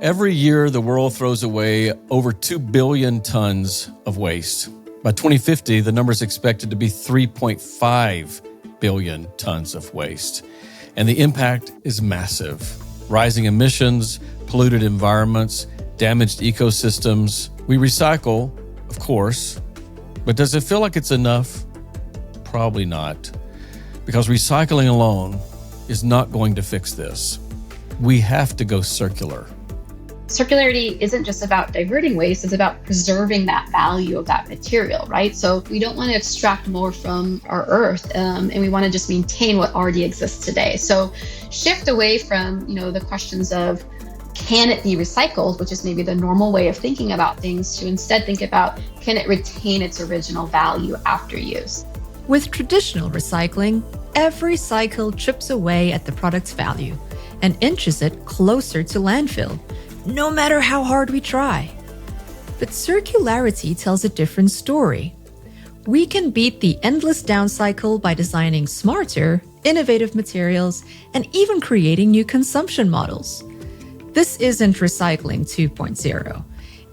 Every year, the world throws away over 2 billion tons of waste. By 2050, the number is expected to be 3.5 billion tons of waste. And the impact is massive. Rising emissions, polluted environments, damaged ecosystems. We recycle, of course, but does it feel like it's enough? Probably not. Because recycling alone is not going to fix this. We have to go circular. Circularity isn't just about diverting waste, it's about preserving that value of that material, right? So we don't want to extract more from our earth, and we want to just maintain what already exists today. So shift away from, the questions of, can it be recycled, which is maybe the normal way of thinking about things, to instead think about, can it retain its original value after use? With traditional recycling, every cycle chips away at the product's value and inches it closer to landfill, no matter how hard we try. But circularity tells a different story. We can beat the endless down cycle by designing smarter, innovative materials and even creating new consumption models. This isn't recycling 2.0.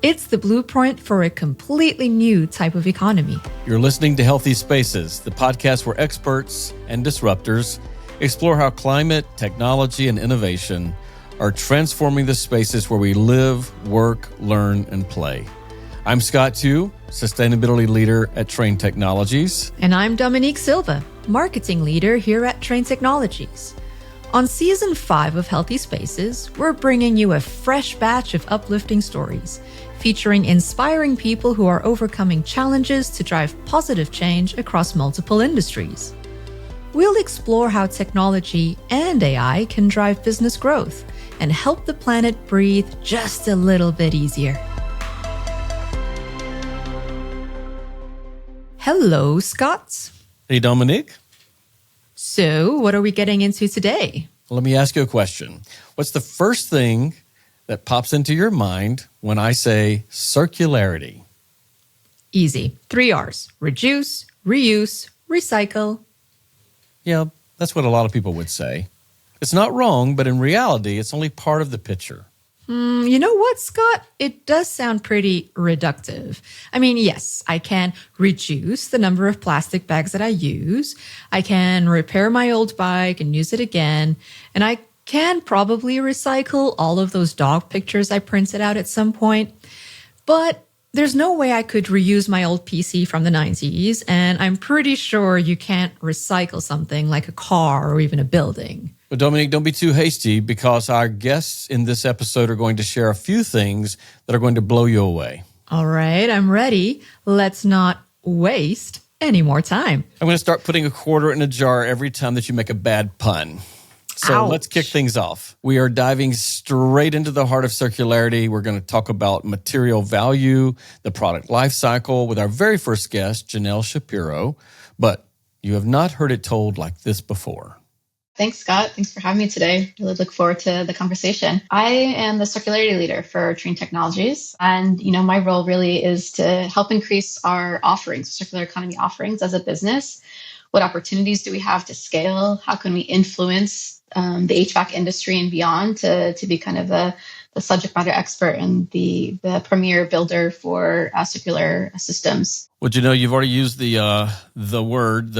It's the blueprint for a completely new type of economy. You're listening to Healthy Spaces, the podcast where experts and disruptors explore how climate, technology, and innovation are transforming the spaces where we live, work, learn, and play. I'm Scott Tu, Sustainability Leader at Trane Technologies. And I'm Dominique Silva, Marketing Leader here at Trane Technologies. On Season 5 of Healthy Spaces, we're bringing you a fresh batch of uplifting stories, featuring inspiring people who are overcoming challenges to drive positive change across multiple industries. We'll explore how technology and AI can drive business growth and help the planet breathe just a little bit easier. Hello, Scott. Hey, Dominique. So, what are we getting into today? Let me ask you a question. What's the first thing that pops into your mind when I say circularity? Easy. 3 R's. Reduce, reuse, recycle. Yeah, that's what a lot of people would say. It's not wrong, but in reality, it's only part of the picture. You know what, Scott? It does sound pretty reductive. I mean, yes, I can reduce the number of plastic bags that I use. I can repair my old bike and use it again. And I can probably recycle all of those dog pictures I printed out at some point. But there's no way I could reuse my old PC from the 90s. And I'm pretty sure you can't recycle something like a car or even a building. But Dominique, don't be too hasty because our guests in this episode are going to share a few things that are going to blow you away. All right, I'm ready. Let's not waste any more time. I'm going to start putting a quarter in a jar every time that you make a bad pun. So Ouch. Let's kick things off. We are diving straight into the heart of circularity. We're going to talk about material value, the product life cycle with our very first guest, Janelle Shapiro. But you have not heard it told like this before. Thanks, Scott. Thanks for having me today. Really look forward to the conversation. I am the circularity leader for Trane Technologies. And, my role really is to help increase our offerings, circular economy offerings as a business. What opportunities do we have to scale? How can we influence the HVAC industry and beyond to be kind of the subject matter expert and the premier builder for circular systems? Well, you've already used the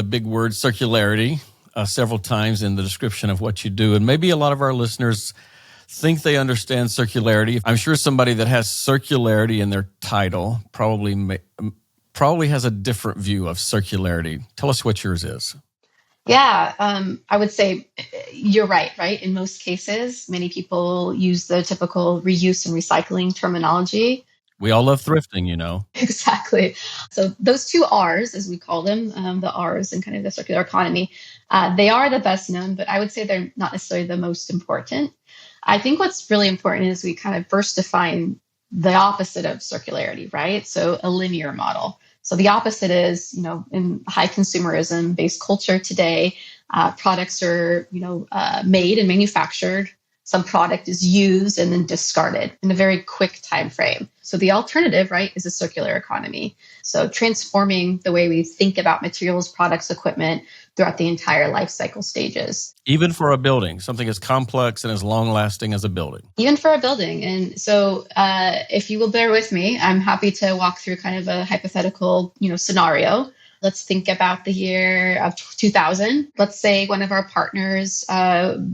big word circularity several times in the description of what you do. And maybe a lot of our listeners think they understand circularity. I'm sure somebody that has circularity in their title probably has a different view of circularity. Tell us what yours is. Yeah, I would say you're right? In most cases, many people use the typical reuse and recycling terminology. We all love thrifting, Exactly. So those 2 R's, as we call them, the R's in kind of the circular economy, they are the best known, but I would say they're not necessarily the most important. I think what's really important is we kind of first define the opposite of circularity, right? So a linear model. So the opposite is, in high consumerism based culture today, products are, made and manufactured some product is used and then discarded in a very quick time frame. So the alternative, right, is a circular economy. So transforming the way we think about materials, products, equipment throughout the entire life cycle stages. Even for a building, something as complex and as long-lasting as a building. Even for a building. And so if you will bear with me, I'm happy to walk through kind of a hypothetical, scenario. Let's think about the year of 2000. Let's say one of our partners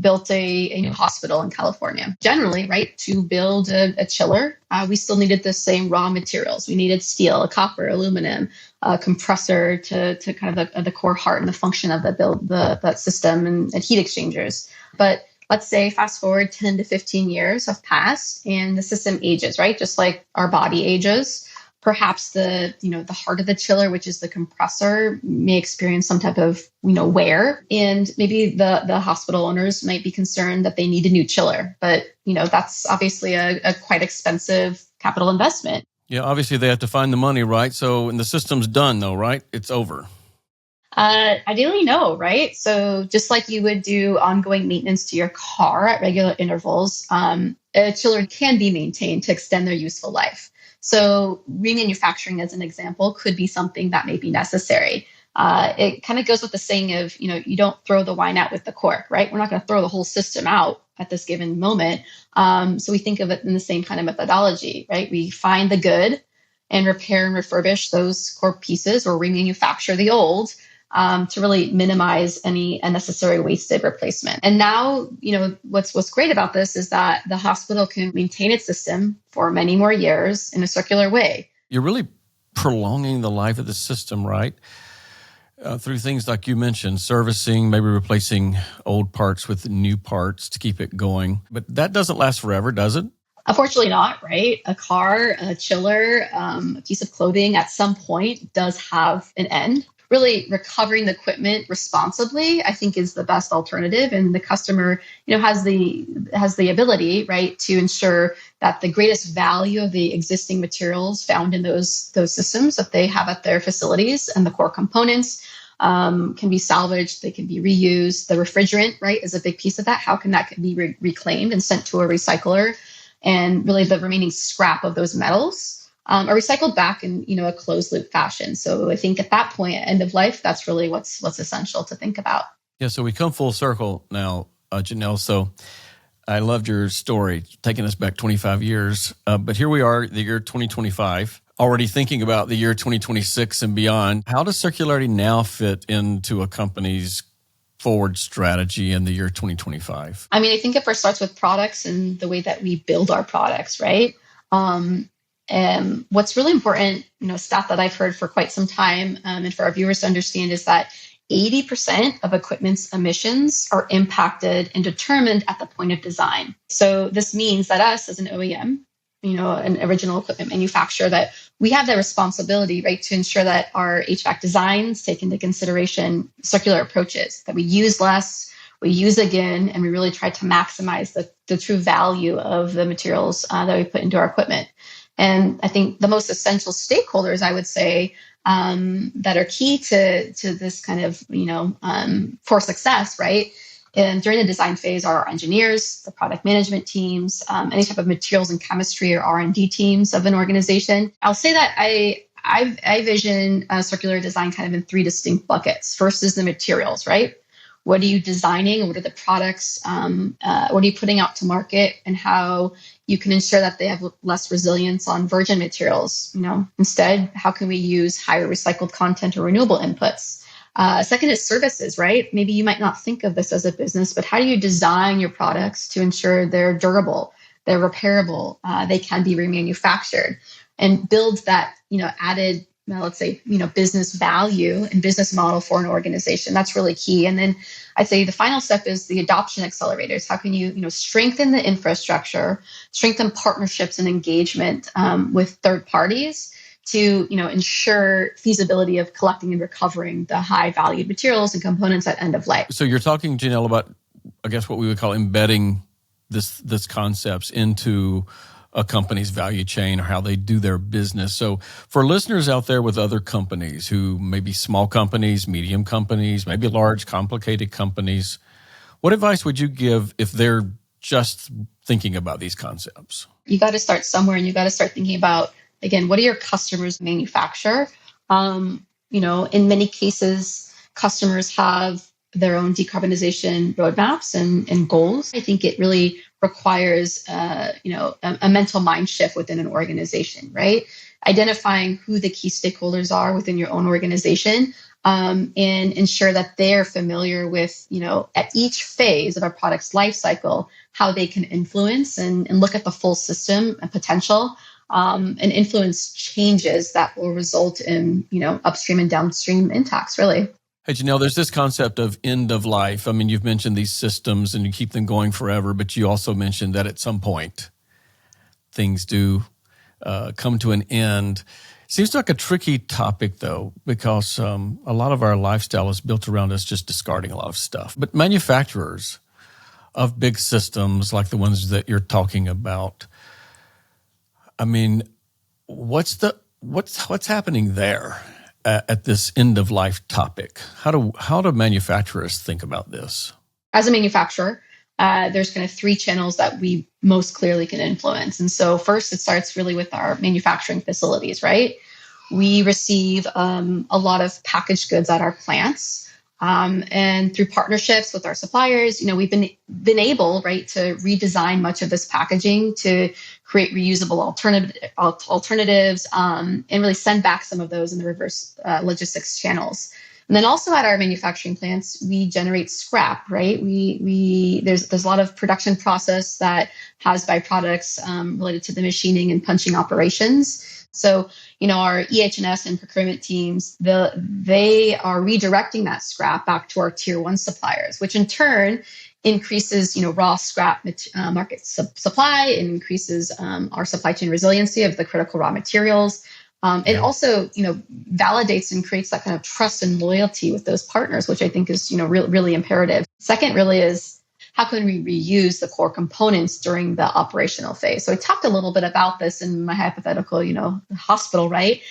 built a new hospital in California. Generally, right, to build a chiller, we still needed the same raw materials. We needed steel, copper, aluminum, compressor to kind of the core heart and the function of that system and heat exchangers. But let's say fast forward 10 to 15 years have passed and the system ages, right? Just like our body ages. Perhaps the heart of the chiller, which is the compressor, may experience some type of, wear. And maybe the hospital owners might be concerned that they need a new chiller. But, that's obviously a quite expensive capital investment. Yeah, obviously they have to find the money, right? So, and the system's done though, right? It's over. Ideally, no, right? So just like you would do ongoing maintenance to your car at regular intervals, a chiller can be maintained to extend their useful life. So remanufacturing, as an example, could be something that may be necessary. It kind of goes with the saying of, you don't throw the wine out with the cork, right? We're not going to throw the whole system out at this given moment. So we think of it in the same kind of methodology, right? We find the good and repair and refurbish those core pieces or remanufacture the old to really minimize any unnecessary wasted replacement. And now, what's great about this is that the hospital can maintain its system for many more years in a circular way. You're really prolonging the life of the system, right? Through things like you mentioned, servicing, maybe replacing old parts with new parts to keep it going. But that doesn't last forever, does it? Unfortunately not, right? A car, a chiller, a piece of clothing at some point does have an end. Really recovering the equipment responsibly, I think, is the best alternative. And the customer, has the ability, right, to ensure that the greatest value of the existing materials found in those systems that they have at their facilities and the core components can be salvaged, they can be reused. The refrigerant, right, is a big piece of that. How can that be reclaimed and sent to a recycler? And really the remaining scrap of those metals are recycled back in, a closed loop fashion. So I think at that point, at end of life, that's really what's essential to think about. Yeah, so we come full circle now, Janelle. So I loved your story, taking us back 25 years. But here we are, the year 2025, already thinking about the year 2026 and beyond. How does circularity now fit into a company's forward strategy in the year 2025? I mean, I think it first starts with products and the way that we build our products, right? And what's really important, stat that I've heard for quite some time, and for our viewers to understand, is that 80% of equipment's emissions are impacted and determined at the point of design. So this means that us as an OEM, an original equipment manufacturer, that we have the responsibility, right, to ensure that our HVAC designs take into consideration circular approaches, that we use less, we use again, and we really try to maximize the true value of the materials that we put into our equipment. And I think the most essential stakeholders, I would say, that are key to this kind of, for success, right? And during the design phase are our engineers, the product management teams, any type of materials and chemistry or R&D teams of an organization. I'll say that I vision circular design kind of in three distinct buckets. First is the materials, right? What are you designing? What are the products? What are you putting out to market? And how you can ensure that they have less resilience on virgin materials. Instead, how can we use higher recycled content or renewable inputs? Second is services, right? Maybe you might not think of this as a business, but how do you design your products to ensure they're durable, they're repairable, they can be remanufactured, and build that, added, let's say, business value and business model for an organization. That's really key. And then I'd say the final step is the adoption accelerators. How can you, strengthen the infrastructure, strengthen partnerships and engagement with third parties to, ensure feasibility of collecting and recovering the high valued materials and components at end of life. So you're talking, Janelle, about, I guess, what we would call embedding this concepts into a company's value chain or how they do their business. So for listeners out there with other companies who may be small companies, medium companies, maybe large, complicated companies, what advice would you give if they're just thinking about these concepts? You got to start somewhere, and you got to start thinking about, again, what do your customers manufacture? In many cases, customers have their own decarbonization roadmaps and goals. I think it really requires, a mental mind shift within an organization, right? Identifying who the key stakeholders are within your own organization, and ensure that they're familiar with, at each phase of a product's life cycle, how they can influence and look at the full system and potential, and influence changes that will result in, upstream and downstream impacts, really. Hey, Janelle, there's this concept of end of life. I mean, you've mentioned these systems and you keep them going forever, but you also mentioned that at some point things do come to an end. Seems like a tricky topic, though, because a lot of our lifestyle is built around us just discarding a lot of stuff. But manufacturers of big systems like the ones that you're talking about, I mean, what's happening there at this end of life topic? How do manufacturers think about this? As a manufacturer, there's kind of three channels that we most clearly can influence. And so first, it starts really with our manufacturing facilities, right? We receive a lot of packaged goods at our plants. And through partnerships with our suppliers, we've been able, right, to redesign much of this packaging to create reusable alternatives, and really send back some of those in the reverse logistics channels. And then also at our manufacturing plants, we generate scrap, right? There's a lot of production process that has byproducts related to the machining and punching operations. So, our EH&S and procurement teams, they are redirecting that scrap back to our tier one suppliers, which in turn increases, raw scrap market supply, and increases our supply chain resiliency of the critical raw materials. It also, validates and creates that kind of trust and loyalty with those partners, which I think is, really imperative. Second, really is, how can we reuse the core components during the operational phase? So I talked a little bit about this in my hypothetical, hospital, right?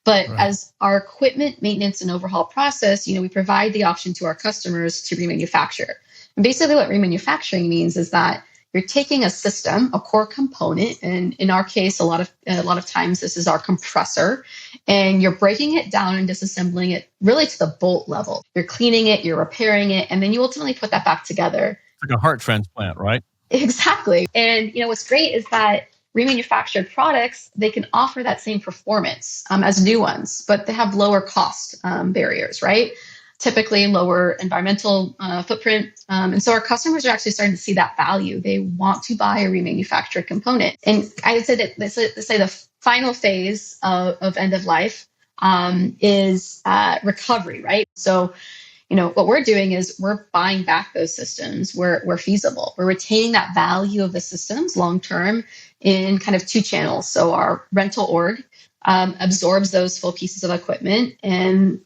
But right. As our equipment maintenance and overhaul process, we provide the option to our customers to remanufacture. And basically what remanufacturing means is that you're taking a system, a core component, and in our case, a lot of times this is our compressor, and you're breaking it down and disassembling it really to the bolt level. You're cleaning it, you're repairing it, and then you ultimately put that back together. Like a heart transplant, right? Exactly. And what's great is that remanufactured products, they can offer that same performance as new ones, but they have lower cost barriers, right? Typically lower environmental footprint. And so our customers are actually starting to see that value. They want to buy a remanufactured component. And I would say that, let's say the final phase of end of life is recovery, right? So, what we're doing is we're buying back those systems where feasible. We're retaining that value of the systems long-term in kind of two channels. So our rental org absorbs those full pieces of equipment, and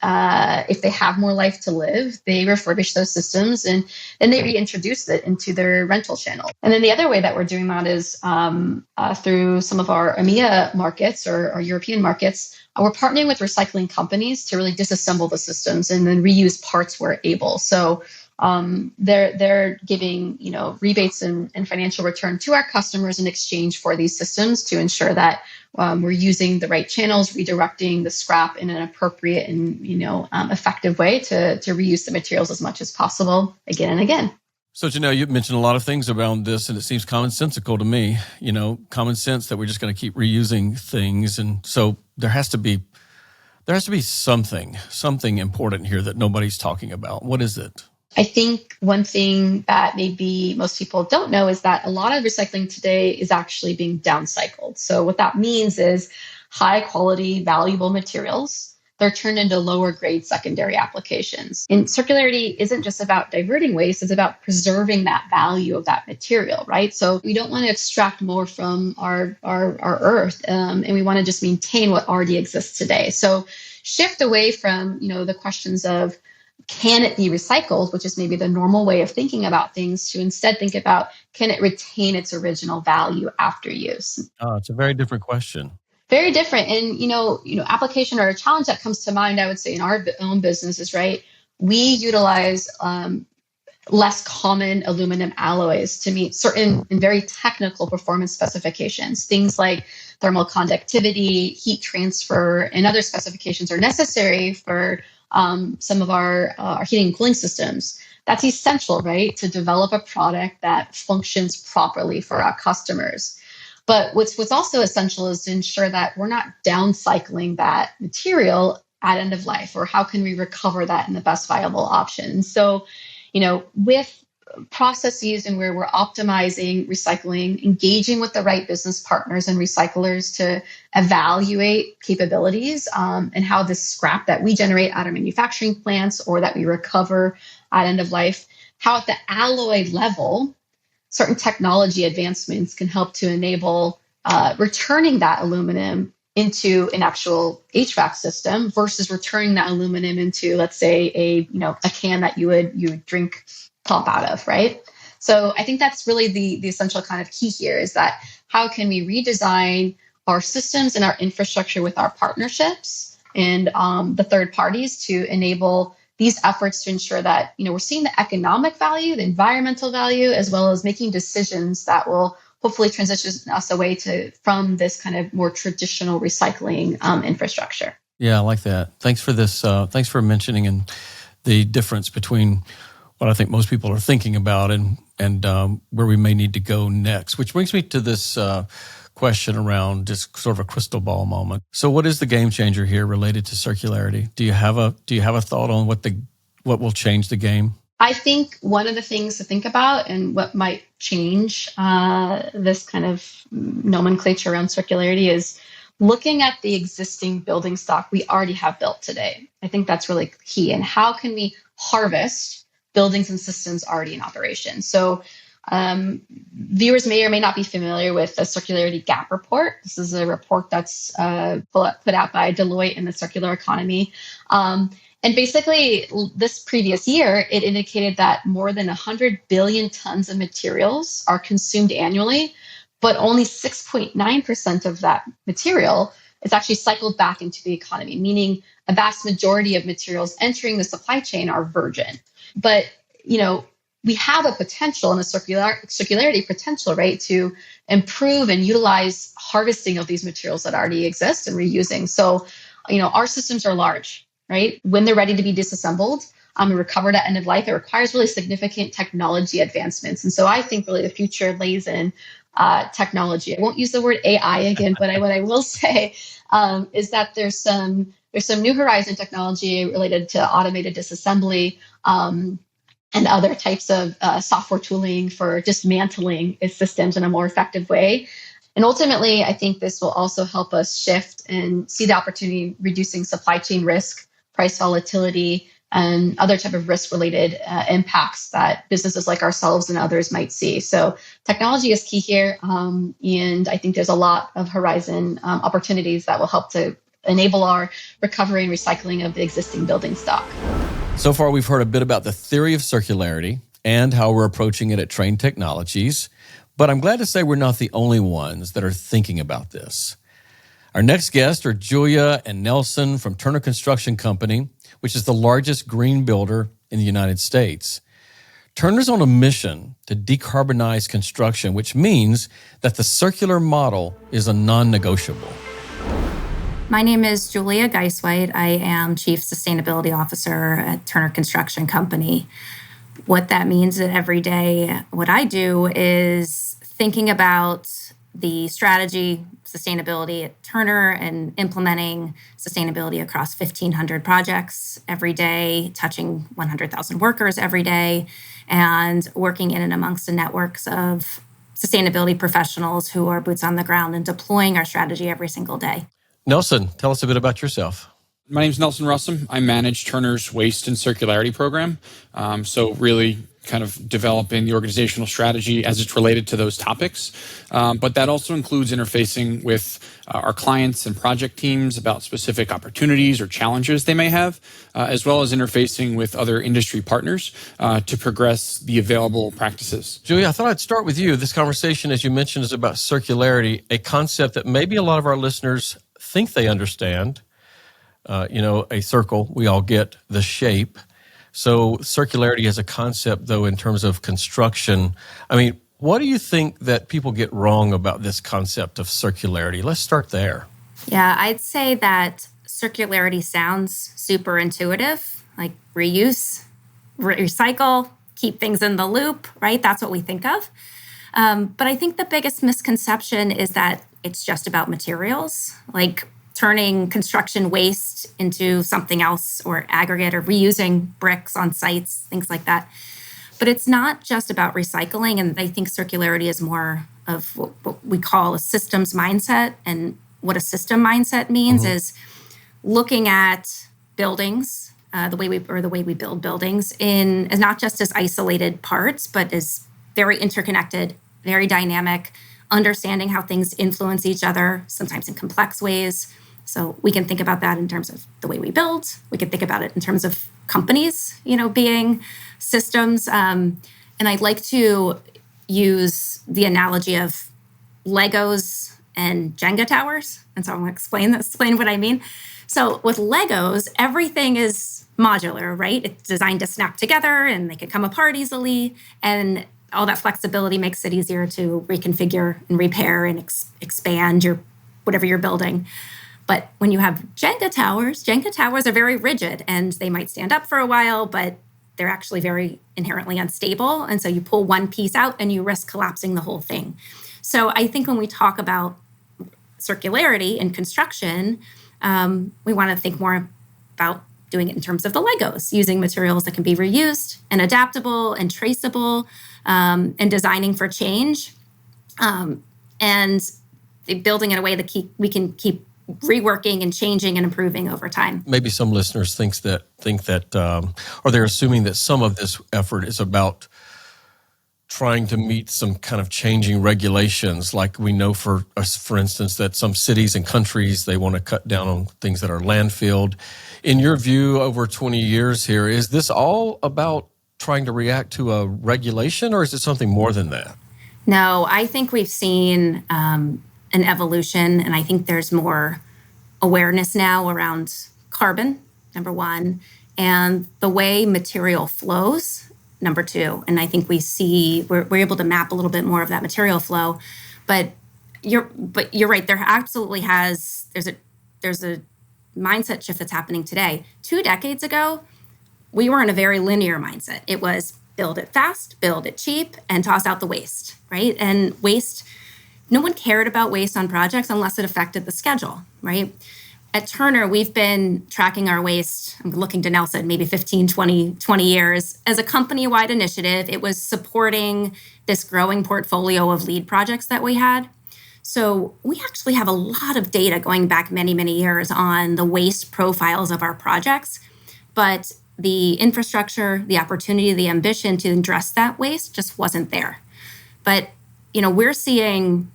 if they have more life to live, they refurbish those systems and then they reintroduce it into their rental channel. And then the other way that we're doing that is through some of our EMEA markets or our European markets. We're partnering with recycling companies to really disassemble the systems and then reuse parts where able. So they're giving rebates and financial return to our customers in exchange for these systems to ensure that we're using the right channels, redirecting the scrap in an appropriate and effective way to reuse the materials as much as possible again and again. So, Janelle, you mentioned a lot of things around this, and it seems commonsensical to me, common sense that we're just going to keep reusing things. And so there has to be something important here that nobody's talking about. What is it? I think one thing that maybe most people don't know is that a lot of recycling today is actually being downcycled. So what that means is high quality, valuable materials, they're turned into lower grade secondary applications. And circularity isn't just about diverting waste, it's about preserving that value of that material, right? So we don't want to extract more from our earth, and we want to just maintain what already exists today. So shift away from, the questions of, can it be recycled, which is maybe the normal way of thinking about things, to instead think about, can it retain its original value after use? Oh, it's a very different question. Very different. And, application or a challenge that comes to mind, I would say, in our own business is, right, we utilize less common aluminum alloys to meet certain and very technical performance specifications. Things like thermal conductivity, heat transfer, and other specifications are necessary for some of our heating and cooling systems. That's essential, right, to develop a product that functions properly for our customers. But what's also essential is to ensure that we're not downcycling that material at end of life, or how can we recover that in the best viable option. So, with processes and where we're optimizing recycling, engaging with the right business partners and recyclers to evaluate capabilities and how this scrap that we generate at our manufacturing plants or that we recover at end of life, how at the alloy level, certain technology advancements can help to enable returning that aluminum into an actual HVAC system versus returning that aluminum into, let's say, a can that you would drink pop out of, right? So I think that's really the essential kind of key here, is that how can we redesign our systems and our infrastructure with our partnerships and the third parties to enable these efforts to ensure that we're seeing the economic value, the environmental value, as well as making decisions that will hopefully transition us away from this kind of more traditional recycling infrastructure. Yeah, I like that. Thanks for this. Thanks for mentioning the difference between what I think most people are thinking about and where we may need to go next. Which brings me to this question around just sort of a crystal ball moment. So, what is the game changer here related to circularity? Do you have a thought on what will change the game? I think one of the things to think about and what might change this kind of nomenclature around circularity is looking at the existing building stock we already have built today. I think that's really key. And how can we harvest buildings and systems already in operation? So viewers may or may not be familiar with the Circularity Gap Report. This is a report that's put out by Deloitte in the circular economy. And basically, this previous year, it indicated that more than 100 billion tons of materials are consumed annually, but only 6.9% of that material is actually cycled back into the economy, meaning a vast majority of materials entering the supply chain are virgin. But, we have a potential and a circularity potential, right, to improve and utilize harvesting of these materials that already exist and reusing. So, our systems are large. Right? When they're ready to be disassembled and recovered at end of life, it requires really significant technology advancements. And so I think really the future lays in technology. I won't use the word AI again, but what I will say is that there's some new horizon technology related to automated disassembly and other types of software tooling for dismantling systems in a more effective way. And ultimately, I think this will also help us shift and see the opportunity reducing supply chain risk, price volatility, and other type of risk-related impacts that businesses like ourselves and others might see. So technology is key here, and I think there's a lot of horizon opportunities that will help to enable our recovery and recycling of the existing building stock. So far, we've heard a bit about the theory of circularity and how we're approaching it at Trane Technologies, but I'm glad to say we're not the only ones that are thinking about this. Our next guests are Julia and Nelson from Turner Construction Company, which is the largest green builder in the United States. Turner's on a mission to decarbonize construction, which means that the circular model is a non-negotiable. My name is Julia Geisweit. I am Chief Sustainability Officer at Turner Construction Company. What that means that every day, what I do is thinking about the strategy, sustainability at Turner, and implementing sustainability across 1,500 projects every day, touching 100,000 workers every day, and working in and amongst the networks of sustainability professionals who are boots on the ground and deploying our strategy every single day. Nelson, tell us a bit about yourself. My name is Nelson Russum. I manage Turner's Waste and Circularity program. So really kind of developing the organizational strategy as it's related to those topics. But that also includes interfacing with our clients and project teams about specific opportunities or challenges they may have, as well as interfacing with other industry partners to progress the available practices. Julia, I thought I'd start with you. This conversation, as you mentioned, is about circularity, a concept that maybe a lot of our listeners think they understand. A circle, we all get the shape. So circularity as a concept, though, in terms of construction, I mean, what do you think that people get wrong about this concept of circularity? Let's start there. Yeah, I'd say that circularity sounds super intuitive, like reuse, recycle, keep things in the loop, right? That's what we think of. But I think the biggest misconception is that it's just about materials, like turning construction waste into something else or aggregate or reusing bricks on sites, things like that. But it's not just about recycling. And I think circularity is more of what we call a systems mindset. And what a system mindset means is looking at buildings, the way we build buildings in as not just as isolated parts, but as very interconnected, very dynamic, understanding how things influence each other, sometimes in complex ways. So we can think about that in terms of the way we build. We can think about it in terms of companies, being systems. And I'd like to use the analogy of Legos and Jenga towers. And so I'm going to explain what I mean. So with Legos, everything is modular, right? It's designed to snap together and they can come apart easily. And all that flexibility makes it easier to reconfigure and repair and expand whatever you're building. But when you have Jenga towers are very rigid and they might stand up for a while, but they're actually very inherently unstable. And so you pull one piece out and you risk collapsing the whole thing. So I think when we talk about circularity in construction, we want to think more about doing it in terms of the Legos, using materials that can be reused and adaptable and traceable, and designing for change, and building in a way that we can keep reworking and changing and improving over time. Maybe some listeners think that, or they're assuming that some of this effort is about trying to meet some kind of changing regulations. Like we know, for instance, that some cities and countries, they want to cut down on things that are landfilled. In your view, over 20 years here, is this all about trying to react to a regulation, or is it something more than that? No, I think we've seen an evolution, and I think there's more awareness now around carbon, number one, and the way material flows, number two. And I think we're able to map a little bit more of that material flow. But you're right. There's a mindset shift that's happening today. 2 decades ago, we were in a very linear mindset. It was build it fast, build it cheap, and toss out the waste, right? And waste, no one cared about waste on projects unless it affected the schedule, right? At Turner, we've been tracking our waste, I'm looking to Nelson, maybe 15, 20 years. As a company-wide initiative, it was supporting this growing portfolio of lead projects that we had. So we actually have a lot of data going back many, many years on the waste profiles of our projects. But the infrastructure, the opportunity, the ambition to address that waste just wasn't there. But, we're seeing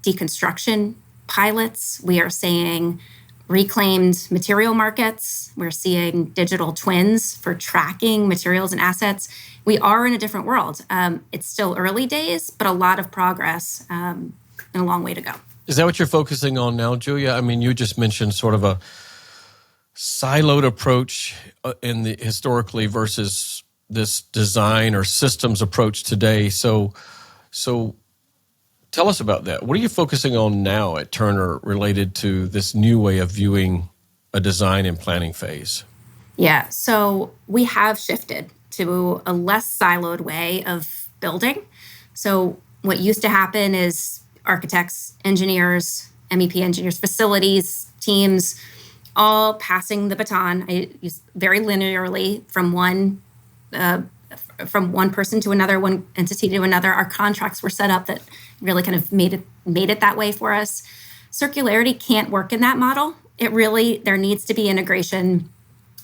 deconstruction pilots. We are seeing reclaimed material markets. We're seeing digital twins for tracking materials and assets. We are in a different world. It's still early days, but a lot of progress and a long way to go. Is that what you're focusing on now, Julia? I mean, you just mentioned sort of a siloed approach historically versus this design or systems approach today. So tell us about that. What are you focusing on now at Turner related to this new way of viewing a design and planning phase? Yeah, so we have shifted to a less siloed way of building. So what used to happen is architects, engineers, MEP engineers, facilities, teams, all passing the baton. I use very linearly from one person to another, one entity to another. Our contracts were set up that really kind of made it that way for us. Circularity can't work in that model. There needs to be integration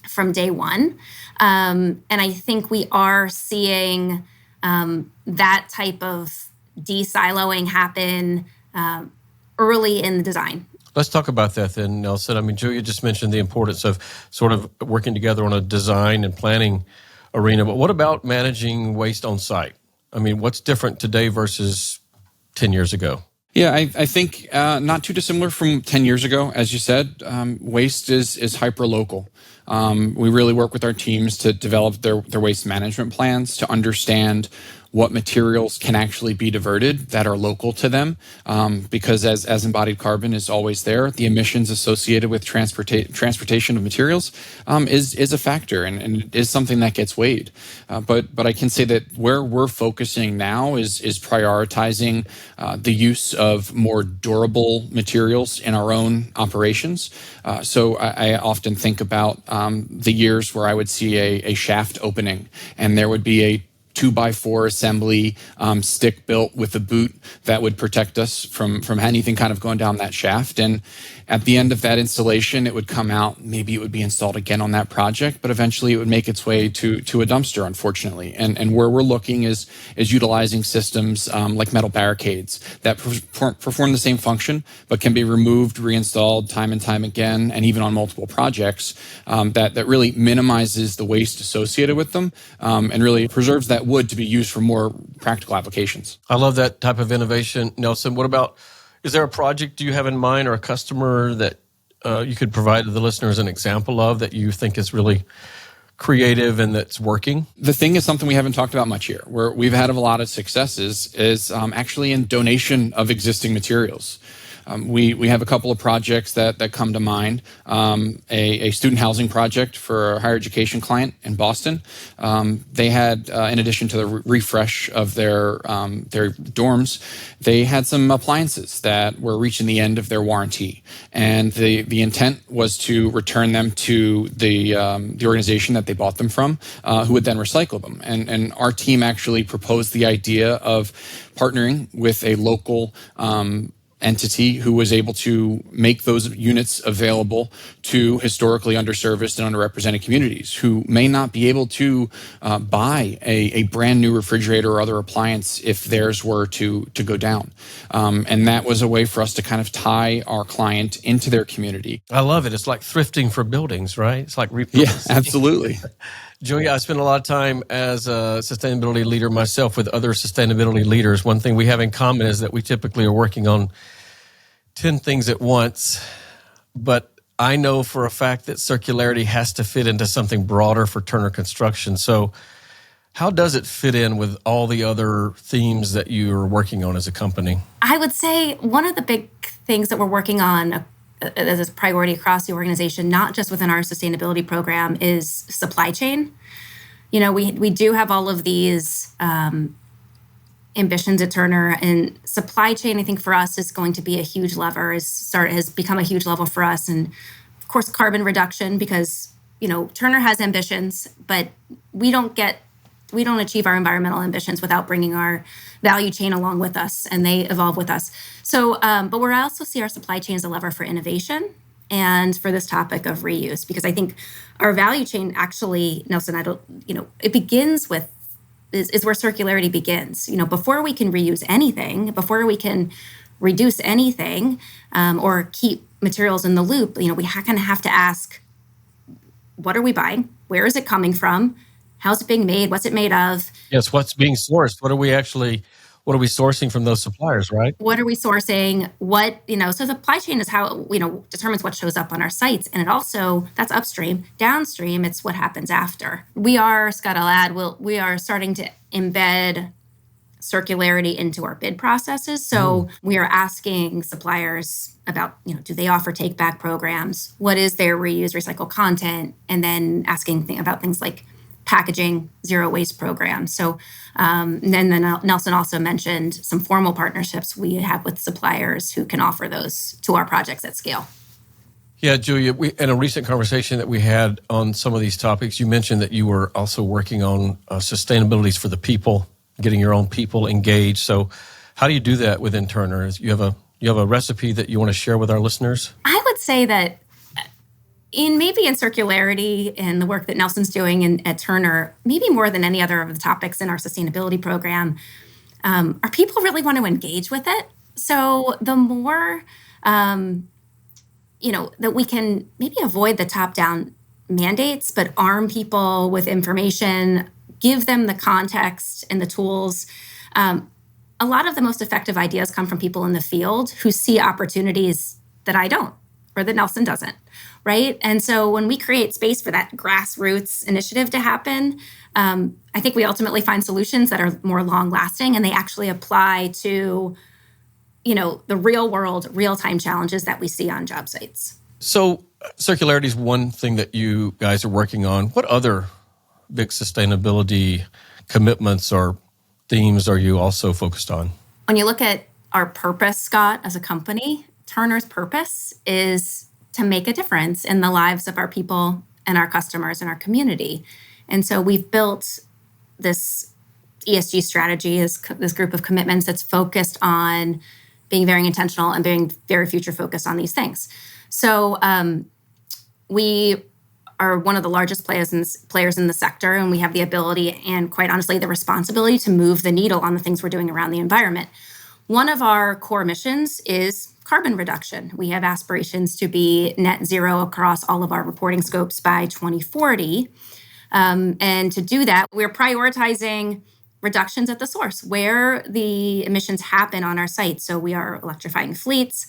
from day one. And I think we are seeing that type of de-siloing happen early in the design. Let's talk about that then, Nelson. I mean, Julia just mentioned the importance of sort of working together on a design and planning arena, but what about managing waste on site? I mean, what's different today versus 10 years ago? Yeah, I think not too dissimilar from 10 years ago. As you said, waste is hyper-local. We really work with our teams to develop their waste management plans, to understand what materials can actually be diverted that are local to them, because as embodied carbon is always there, the emissions associated with transportation of materials is a factor, and it is something that gets weighed. But I can say that where we're focusing now is prioritizing the use of more durable materials in our own operations. So I often think about the years where I would see a shaft opening, and there would be a 2x4 assembly stick built with a boot that would protect us from anything kind of going down that shaft. And at the end of that installation, it would come out, maybe it would be installed again on that project, but eventually it would make its way to a dumpster, unfortunately. And where we're looking is utilizing systems like metal barricades that perform the same function, but can be removed, reinstalled time and time again, and even on multiple projects, that really minimizes the waste associated with them, and really preserves that wood to be used for more practical applications. I love that type of innovation. Nelson, what about, is there a project you have in mind or a customer that you could provide to the listeners an example of that you think is really creative and that's working? The thing is something we haven't talked about much here, where we've had a lot of successes is actually in donation of existing materials. We have a couple of projects that come to mind. A student housing project for a higher education client in Boston. They had, in addition to the refresh of their dorms, they had some appliances that were reaching the end of their warranty, and the intent was to return them to the organization that they bought them from, who would then recycle them. And our team actually proposed the idea of partnering with a local entity who was able to make those units available to historically underserviced and underrepresented communities who may not be able to buy a brand new refrigerator or other appliance if theirs were to go down. And that was a way for us to kind of tie our client into their community. I love it. It's like thrifting for buildings, right? It's like repurposing. Yeah, absolutely. Julia, I spend a lot of time as a sustainability leader myself with other sustainability leaders. One thing we have in common is that we typically are working on 10 things at once, but I know for a fact that circularity has to fit into something broader for Turner Construction. So how does it fit in with all the other themes that you're working on as a company? I would say one of the big things that we're working on as a priority across the organization, not just within our sustainability program, is supply chain. You know, we do have all of these ambitions at Turner, and supply chain, I think for us, is going to be a huge lever, has become a huge level for us. And of course, carbon reduction, because, you know, Turner has ambitions, but we don't achieve our environmental ambitions without bringing our value chain along with us, and they evolve with us. So, but we also see our supply chain as a lever for innovation and for this topic of reuse, because I think our value chain actually, Nelson, it begins with, is where circularity begins. You know, before we can reuse anything, before we can reduce anything, or keep materials in the loop, you know, we kind of have to ask, what are we buying? Where is it coming from? How's it being made? What's it made of? Yes, what's being sourced? What are we sourcing from those suppliers, right? What are we sourcing? So the supply chain is how, determines what shows up on our sites. And it also, that's upstream. Downstream, it's what happens after. We are, Scott, I'll add, we are starting to embed circularity into our bid processes. So we are asking suppliers about, do they offer take-back programs? What is their reuse, recycle content? And then asking about things like packaging, zero waste programs. So then Nelson also mentioned some formal partnerships we have with suppliers who can offer those to our projects at scale. Yeah, Julia, in a recent conversation that we had on some of these topics, you mentioned that you were also working on sustainabilities for the people, getting your own people engaged. So how do you do that within Turner? You have a recipe that you want to share with our listeners? I would say that in circularity and the work that Nelson's doing at Turner, maybe more than any other of the topics in our sustainability program, our people really want to engage with it. So the more, that we can maybe avoid the top-down mandates, but arm people with information, give them the context and the tools. A lot of the most effective ideas come from people in the field who see opportunities that I don't. or that Nelson doesn't, right? And so when we create space for that grassroots initiative to happen, I think we ultimately find solutions that are more long lasting and they actually apply to, the real world, real time challenges that we see on job sites. So circularity is one thing that you guys are working on. What other big sustainability commitments or themes are you also focused on? When you look at our purpose, Scott, as a company, Turner's purpose is to make a difference in the lives of our people and our customers and our community. And so we've built this ESG strategy, this group of commitments that's focused on being very intentional and being very future focused on these things. So we are one of the largest players in the sector, and we have the ability and quite honestly, the responsibility to move the needle on the things we're doing around the environment. One of our core missions is carbon reduction. We have aspirations to be net zero across all of our reporting scopes by 2040. And to do that, we're prioritizing reductions at the source where the emissions happen on our site. So we are electrifying fleets,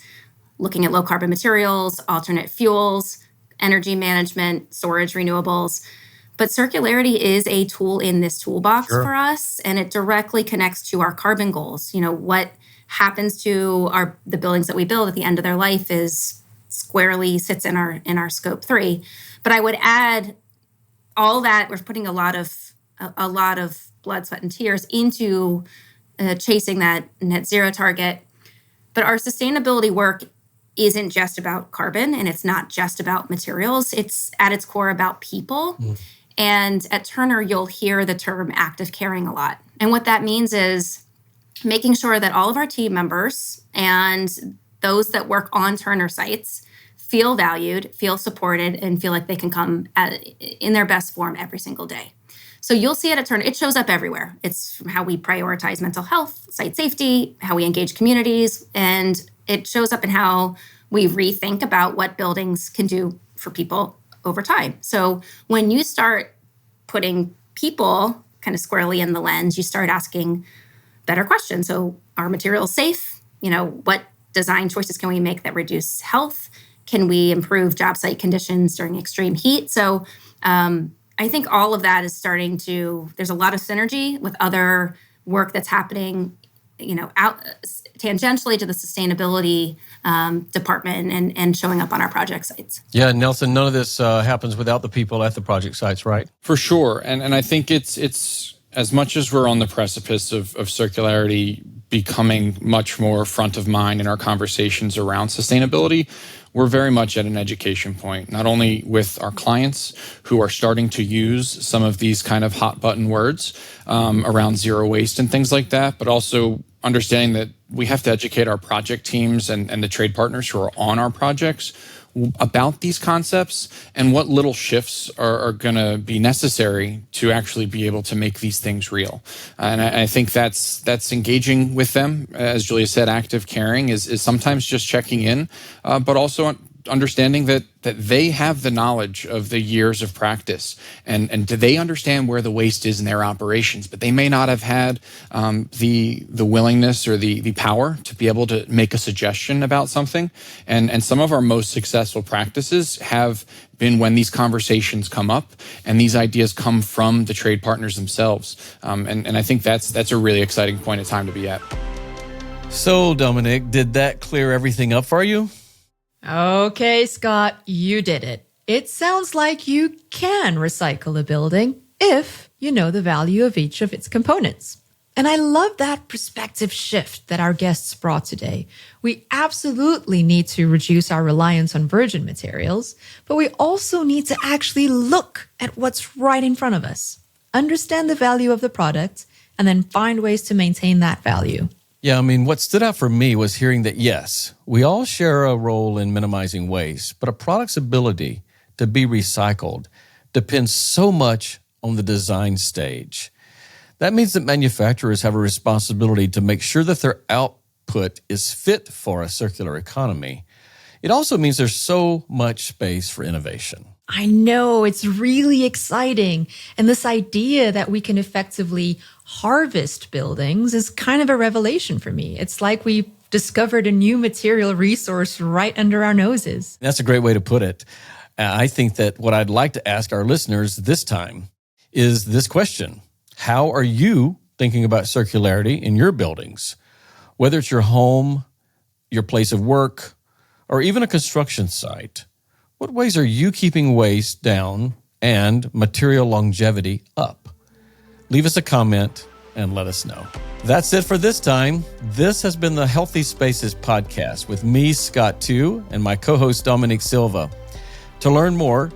looking at low carbon materials, alternate fuels, energy management, storage, renewables. But circularity is a tool in this toolbox for us, and it directly connects to our carbon goals. What happens to the buildings that we build at the end of their life is squarely sits in our scope 3. But I would add all that we're putting a lot of blood, sweat, and tears into chasing that net zero target. But our sustainability work isn't just about carbon, and it's not just about materials. It's at its core about people. And at Turner, you'll hear the term active caring a lot. And what that means is making sure that all of our team members and those that work on Turner sites feel valued, feel supported, and feel like they can come in their best form every single day. So you'll see it at Turner. It shows up everywhere. It's how we prioritize mental health, site safety, how we engage communities, and it shows up in how we rethink about what buildings can do for people over time. So when you start putting people kind of squarely in the lens, you start asking better questions. So are materials safe? What design choices can we make that reduce health? Can we improve job site conditions during extreme heat? So I think all of that is starting there's a lot of synergy with other work that's happening, out tangentially to the sustainability department and showing up on our project sites. Yeah, Nelson, none of this happens without the people at the project sites, right? For sure. And I think it's as much as we're on the precipice of circularity becoming much more front of mind in our conversations around sustainability, we're very much at an education point, not only with our clients who are starting to use some of these kind of hot button words around zero waste and things like that, but also understanding that we have to educate our project teams and the trade partners who are on our projects about these concepts and what little shifts are going to be necessary to actually be able to make these things real. And I think that's engaging with them. As Julia said, active caring is sometimes just checking in, but also understanding that they have the knowledge of the years of practice and do they understand where the waste is in their operations, but they may not have had the willingness or the power to be able to make a suggestion about something. And some of our most successful practices have been when these conversations come up and these ideas come from the trade partners themselves. And I think that's a really exciting point of time to be at. So, Dominic, did that clear everything up for you? Okay, Scott, you did it. It sounds like you can recycle a building if you know the value of each of its components. And I love that perspective shift that our guests brought today. We absolutely need to reduce our reliance on virgin materials, but we also need to actually look at what's right in front of us, understand the value of the product, and then find ways to maintain that value. Yeah, what stood out for me was hearing that, yes, we all share a role in minimizing waste, but a product's ability to be recycled depends so much on the design stage. That means that manufacturers have a responsibility to make sure that their output is fit for a circular economy. It also means there's so much space for innovation. I know, it's really exciting. And this idea that we can effectively harvest buildings is kind of a revelation for me. It's like we discovered a new material resource right under our noses. That's a great way to put it. I think that what I'd like to ask our listeners this time is this question. How are you thinking about circularity in your buildings? Whether it's your home, your place of work, or even a construction site, what ways are you keeping waste down and material longevity up? Leave us a comment and let us know. That's it for this time. This has been the Healthy Spaces podcast with me, Scott Tu, and my co-host, Dominique Silva. To learn more,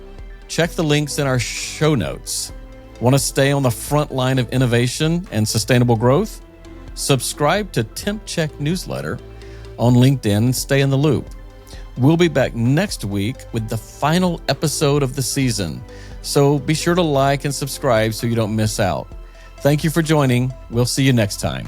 check the links in our show notes. Want to stay on the front line of innovation and sustainable growth? Subscribe to Temp Check newsletter on LinkedIn and stay in the loop. We'll be back next week with the final episode of the season. So be sure to like and subscribe so you don't miss out. Thank you for joining. We'll see you next time.